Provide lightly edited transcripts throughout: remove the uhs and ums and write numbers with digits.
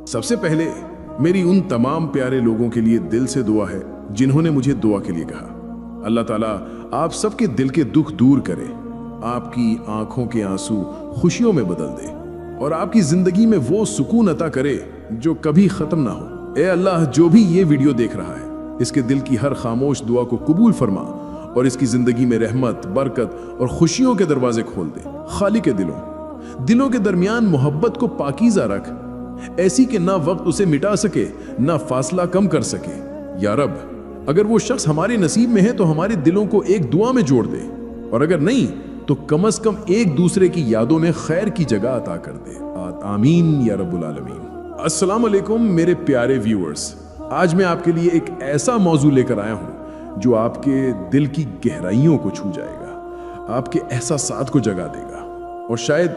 सबसे पहले मेरी उन तमाम प्यारे लोगों के लिए दिल से दुआ है जिन्होंने मुझे दुआ के लिए कहा। अल्लाह ताला आप सबके दिल के दुख दूर करे, आपकी आंखों के आंसू खुशियों में बदल दे और आपकी जिंदगी में वो सुकून अता करे जो कभी खत्म ना हो। ए अल्लाह, जो भी ये वीडियो देख रहा है, इसके दिल की हर खामोश दुआ को कबूल फरमा और इसकी जिंदगी में रहमत, बरकत और खुशियों के दरवाजे खोल दे। खालिक दिलों के दरमियान मोहब्बत को पाकीज़ा रख, ऐसी कि ना वक्त उसे मिटा सके ना फासला कम कर सके। या रब, अगर वो शख्स हमारे नसीब में है तो हमारे दिलों को एक दुआ में जोड़ दे, और अगर नहीं तो कम से कम एक दूसरे की यादों में खैर की जगह अता कर दे। आमीन या रब्बुल आलमीन। अस्सलाम वालेकुम मेरे प्यारे व्यूअर्स, आज मैं आपके लिए एक ऐसा मौजू लेकर आया हूं जो आपके दिल की गहराइयों को छू जाएगा, आपके एहसासात को जगा देगा और शायद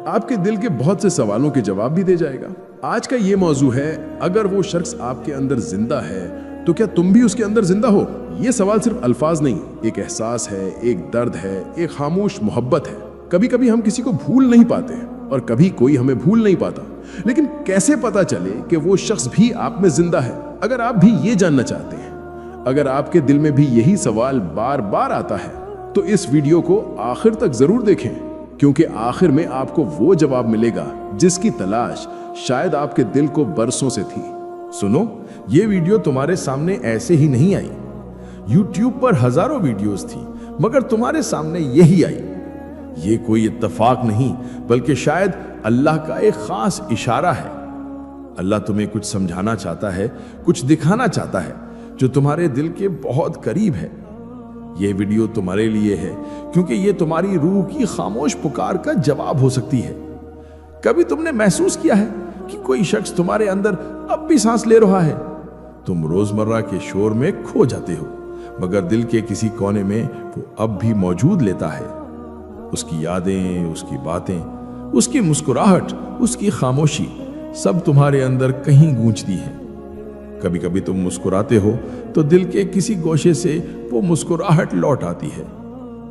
आपके दिल के बहुत से सवालों के जवाब भी दे जाएगा। आज का ये मौजू है, अगर वो शख्स आपके अंदर जिंदा है तो क्या तुम भी उसके अंदर जिंदा हो? ये सवाल सिर्फ अल्फाज नहीं, एक एहसास है, एक दर्द है, एक खामोश मोहब्बत है। कभी कभी हम किसी को भूल नहीं पाते और कभी कोई हमें भूल नहीं पाता, लेकिन कैसे पता चले कि वो शख्स भी आप में जिंदा है? अगर आप भी ये जानना चाहते हैं, अगर आपके दिल में भी यही सवाल बार बार आता है, तो इस वीडियो को आखिर तक जरूर देखें, क्योंकि आखिर में आपको वो जवाब मिलेगा जिसकी तलाश शायद आपके दिल को बरसों से थी। सुनो, ये वीडियो तुम्हारे सामने ऐसे ही नहीं आई। YouTube पर हजारों वीडियोस थी, मगर तुम्हारे सामने यही आई। ये कोई इत्तेफाक नहीं, बल्कि शायद अल्लाह का एक खास इशारा है। अल्लाह तुम्हें कुछ समझाना चाहता है, कुछ दिखाना चाहता है जो तुम्हारे दिल के बहुत करीब है। ये वीडियो तुम्हारे लिए है, क्योंकि ये तुम्हारी रूह की खामोश पुकार का जवाब हो सकती है। कभी तुमने महसूस किया है कि कोई शख्स तुम्हारे अंदर अब भी सांस ले रहा है? तुम रोजमर्रा के शोर में खो जाते हो, मगर दिल के किसी कोने में वो अब भी मौजूद लेता है। उसकी यादें, उसकी बातें, उसकी मुस्कुराहट, उसकी खामोशी सब तुम्हारे अंदर कहीं गूंजती है। कभी कभी तुम मुस्कुराते हो तो दिल के किसी गोशे से वो मुस्कुराहट लौट आती है।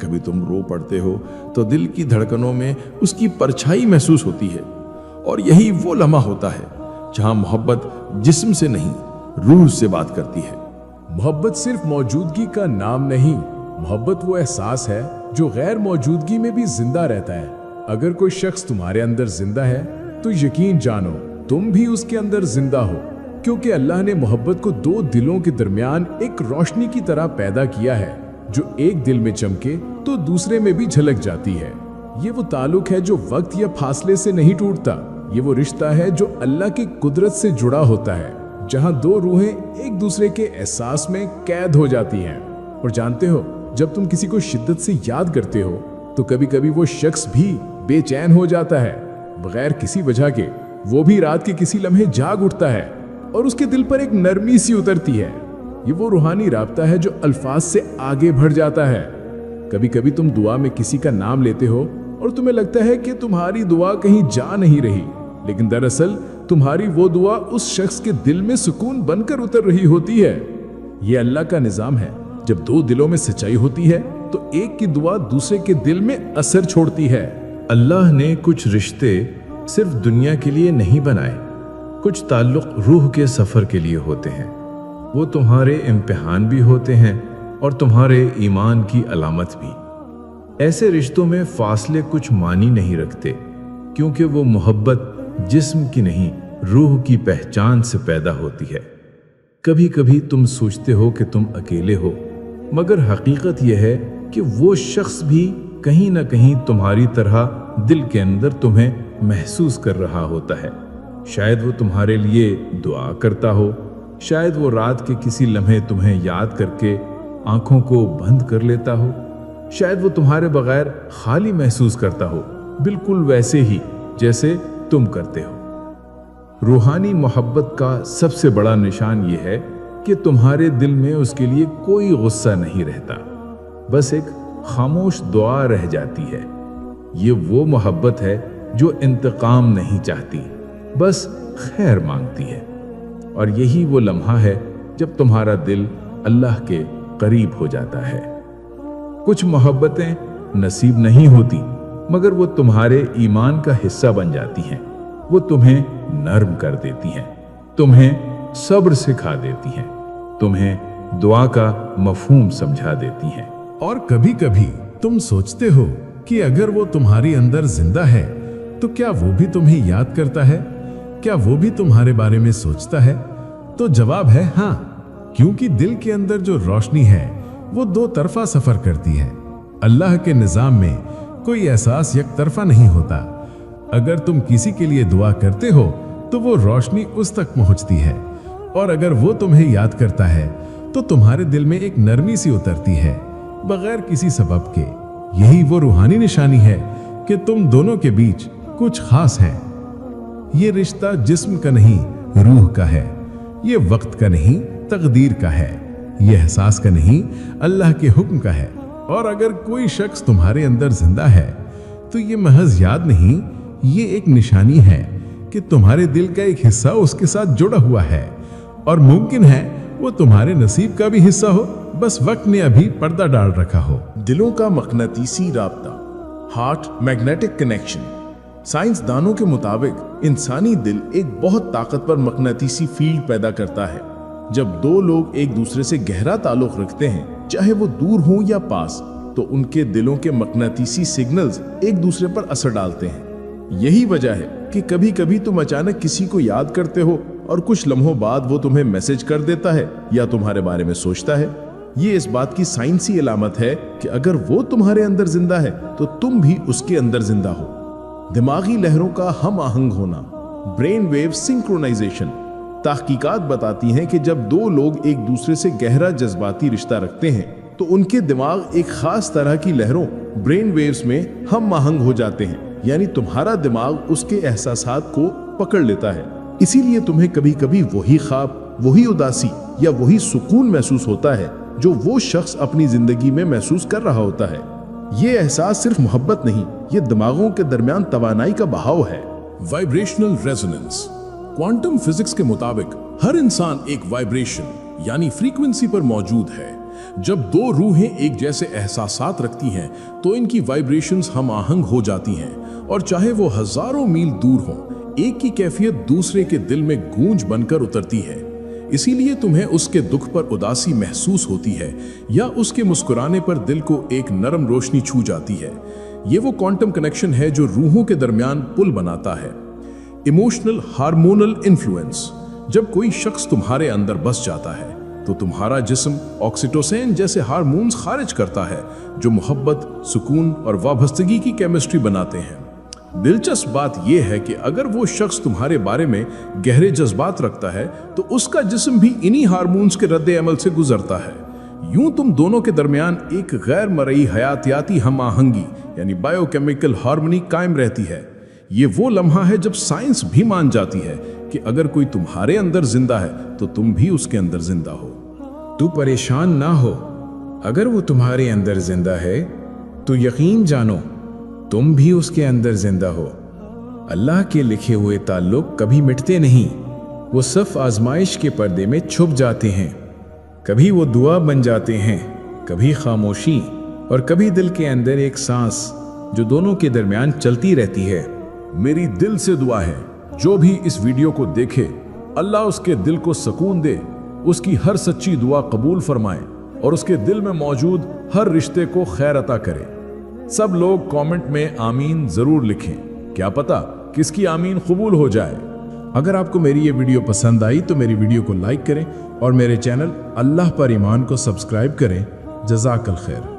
कभी तुम रो पड़ते हो तो दिल की धड़कनों में उसकी परछाई महसूस होती है। और यही वो लम्हा होता है जहां मोहब्बत जिस्म से नहीं, रूह से बात करती है। मोहब्बत सिर्फ मौजूदगी का नाम नहीं, मोहब्बत वो एहसास है जो गैर मौजूदगी में भी जिंदा रहता है। अगर कोई शख्स तुम्हारे अंदर जिंदा है तो यकीन जानो तुम भी उसके अंदर जिंदा हो, क्योंकि अल्लाह ने मोहब्बत को दो दिलों के दरमियान एक रोशनी की तरह पैदा किया है, जो एक दिल में चमके तो दूसरे में भी झलक जाती है। ये वो ताल्लुक है जो वक्त या फासले से नहीं टूटता। ये वो रिश्ता है जो अल्लाह की कुदरत से जुड़ा होता है, जहां दो रूहें एक दूसरे के एहसास में कैद हो जाती हैं। और जानते हो, जब तुम किसी को शिद्दत से याद करते हो तो कभी कभी वो शख्स भी बेचैन हो जाता है, बगैर किसी वजह के। वो भी रात के किसी लम्हे जाग उठता है और उसके दिल पर एक नरमी सी उतरती है। ये वो रूहानी राब्ता है जो अल्फाज से आगे बढ़ जाता है। कभी कभी तुम दुआ में किसी का नाम लेते हो और तुम्हें लगता है कि तुम्हारी दुआ कहीं जा नहीं रही, लेकिन दरअसल तुम्हारी वो दुआ उस शख्स के दिल में सुकून बनकर उतर रही होती है। ये अल्लाह का निजाम है। जब दो दिलों में सच्चाई होती है तो एक की दुआ दूसरे के दिल में असर छोड़ती है। अल्लाह ने कुछ रिश्ते सिर्फ दुनिया के लिए नहीं बनाए, कुछ ताल्लुक रूह के सफर के लिए होते हैं। वो तुम्हारे इम्तिहान भी होते हैं और तुम्हारे ईमान की अलामत भी। ऐसे रिश्तों में फासले कुछ मानी नहीं रखते, क्योंकि वो मोहब्बत जिस्म की नहीं, रूह की पहचान से पैदा होती है। कभी कभी तुम सोचते हो कि तुम अकेले हो, मगर हकीकत यह है कि वो शख्स भी कहीं ना कहीं तुम्हारी तरह दिल के अंदर तुम्हें महसूस कर रहा होता है। शायद वो तुम्हारे लिए दुआ करता हो, शायद वो रात के किसी लम्हे तुम्हें याद करके आंखों को बंद कर लेता हो, शायद वो तुम्हारे बगैर खाली महसूस करता हो, बिल्कुल वैसे ही जैसे तुम करते हो। रूहानी मोहब्बत का सबसे बड़ा निशान ये है कि तुम्हारे दिल में उसके लिए कोई गुस्सा नहीं रहता, बस एक खामोश दुआ रह जाती है। ये वो मोहब्बत है जो इंतकाम नहीं चाहती, बस खैर मांगती है। और यही वो लम्हा है जब तुम्हारा दिल अल्लाह के करीब हो जाता है। कुछ मोहब्बतें नसीब नहीं होती, मगर वो तुम्हारे ईमान का हिस्सा बन जाती हैं। वो तुम्हें नर्म कर देती हैं, तुम्हें सब्र सिखा देती हैं, तुम्हें दुआ का मफहूम समझा देती हैं। और कभी कभी तुम सोचते हो कि अगर वो तुम्हारी अंदर जिंदा है तो क्या वो भी तुम्हें याद करता है, क्या वो भी तुम्हारे बारे में सोचता है? तो जवाब है हाँ, क्योंकि दिल के अंदर जो रोशनी है वो दो तरफा सफर करती है। अल्लाह के निजाम में कोई एहसास एक तरफा नहीं होता। अगर तुम किसी के लिए दुआ करते हो तो वो रोशनी उस तक पहुंचती है, और अगर वो तुम्हें याद करता है तो तुम्हारे दिल में एक नरमी सी उतरती है बगैर किसी सबब के। यही वो रूहानी निशानी है कि तुम दोनों के बीच कुछ खास है। ये रिश्ता जिस्म का नहीं, रूह का है। ये वक्त का नहीं, तकदीर का है। ये एहसास का नहीं, अल्लाह के हुक्म का है। और अगर कोई शख्स तुम्हारे अंदर जिंदा है तो ये महज याद नहीं, ये एक निशानी है कि तुम्हारे दिल का एक हिस्सा उसके साथ जुड़ा हुआ है, और मुमकिन है वो तुम्हारे नसीब का भी हिस्सा हो, बस वक्त ने अभी पर्दा डाल रखा हो। दिलों का मकनातीसी राब्ता, हार्ट मैग्नेटिक कनेक्शन। साइंसदानों के मुताबिक इंसानी दिल एक बहुत ताकतवर मकनातीसी फील्ड पैदा करता है। जब दो लोग एक दूसरे से गहरा ताल्लुक रखते हैं, चाहे वो दूर हों या पास, तो उनके दिलों के मकनातीसी सिग्नल्स एक दूसरे पर असर डालते हैं। यही वजह है कि कभी कभी तुम अचानक किसी को याद करते हो और कुछ लम्हों बाद वो तुम्हें मैसेज कर देता है या तुम्हारे बारे में सोचता है। ये इस बात की साइंसी अलामत है कि अगर वो तुम्हारे अंदर जिंदा है तो तुम भी उसके अंदर जिंदा हो। दिमागी लहरों का हम आहंग होना, ब्रेन वेव सिंक्रोनाइजेशन। तहकीकात बताती हैं कि जब दो लोग एक दूसरे से गहरा जज्बाती रिश्ता रखते हैं तो उनके दिमाग एक खास तरह की लहरों, ब्रेन वेव्स में हम आहंग हो जाते हैं, यानी तुम्हारा दिमाग उसके एहसासात को पकड़ लेता है। इसीलिए तुम्हें कभी कभी वही ख्वाब, वही उदासी या वही सुकून महसूस होता है जो वो शख्स अपनी जिंदगी में महसूस कर रहा होता है। ये एहसास सिर्फ मोहब्बत नहीं, ये दिमागों के दरमियान तवानाई का बहाव है। Vibrational resonance. क्वांटम फिजिक्स के मुताबिक हर इंसान एक वाइब्रेशन यानी फ्रीक्वेंसी पर मौजूद है। जब दो रूहें एक जैसे एहसासात रखती हैं तो इनकी वाइब्रेशंस हम आहंग हो जाती हैं, और चाहे वो हजारों मील दूर हों, एक की कैफियत दूसरे के दिल में गूंज बनकर उतरती है। इसीलिए तुम्हें उसके दुख पर उदासी महसूस होती है या उसके मुस्कुराने पर दिल को एक नरम रोशनी छू जाती है। ये वो क्वांटम कनेक्शन है जो रूहों के दरमियान पुल बनाता है। Emotional hormonal influence. जब कोई शख्स तुम्हारे अंदर बस जाता है तो तुम्हारा जिस्म ऑक्सीटोसिन जैसे हार्मोन्स खारिज करता है जो मोहब्बत, सुकून और वाबस्तगी की केमिस्ट्री बनाते हैं। दिलचस्प बात यह है कि अगर वो शख्स तुम्हारे बारे में गहरे जज्बात रखता है तो उसका जिस्म भी इन्हीं हार्मोन्स के रद्द अमल से गुजरता है। यूं तुम दोनों के दरमियान एक गैर मरई हयातियाती हम आहंगी यानी बायोकेमिकल हार्मनी कायम रहती है। ये वो लम्हा है जब साइंस भी मान जाती है कि अगर कोई तुम्हारे अंदर जिंदा है तो तुम भी उसके अंदर जिंदा हो। तू परेशान ना हो, अगर वो तुम्हारे अंदर जिंदा है तो यकीन जानो तुम भी उसके अंदर जिंदा हो। अल्लाह के लिखे हुए ताल्लुक कभी मिटते नहीं, वो सिर्फ आजमाइश के पर्दे में छुप जाते हैं। कभी वो दुआ बन जाते हैं, कभी खामोशी, और कभी दिल के अंदर एक सांस जो दोनों के दरमियान चलती रहती है। मेरी दिल से दुआ है, जो भी इस वीडियो को देखे अल्लाह उसके दिल को सुकून दे, उसकी हर सच्ची दुआ कबूल फरमाए और उसके दिल में मौजूद हर रिश्ते को खैर अता करे। सब लोग कमेंट में आमीन जरूर लिखें, क्या पता किसकी आमीन कबूल हो जाए। अगर आपको मेरी ये वीडियो पसंद आई तो मेरी वीडियो को लाइक करें और मेरे चैनल अल्लाह पर ईमान को सब्सक्राइब करें। जज़ाकल खैर।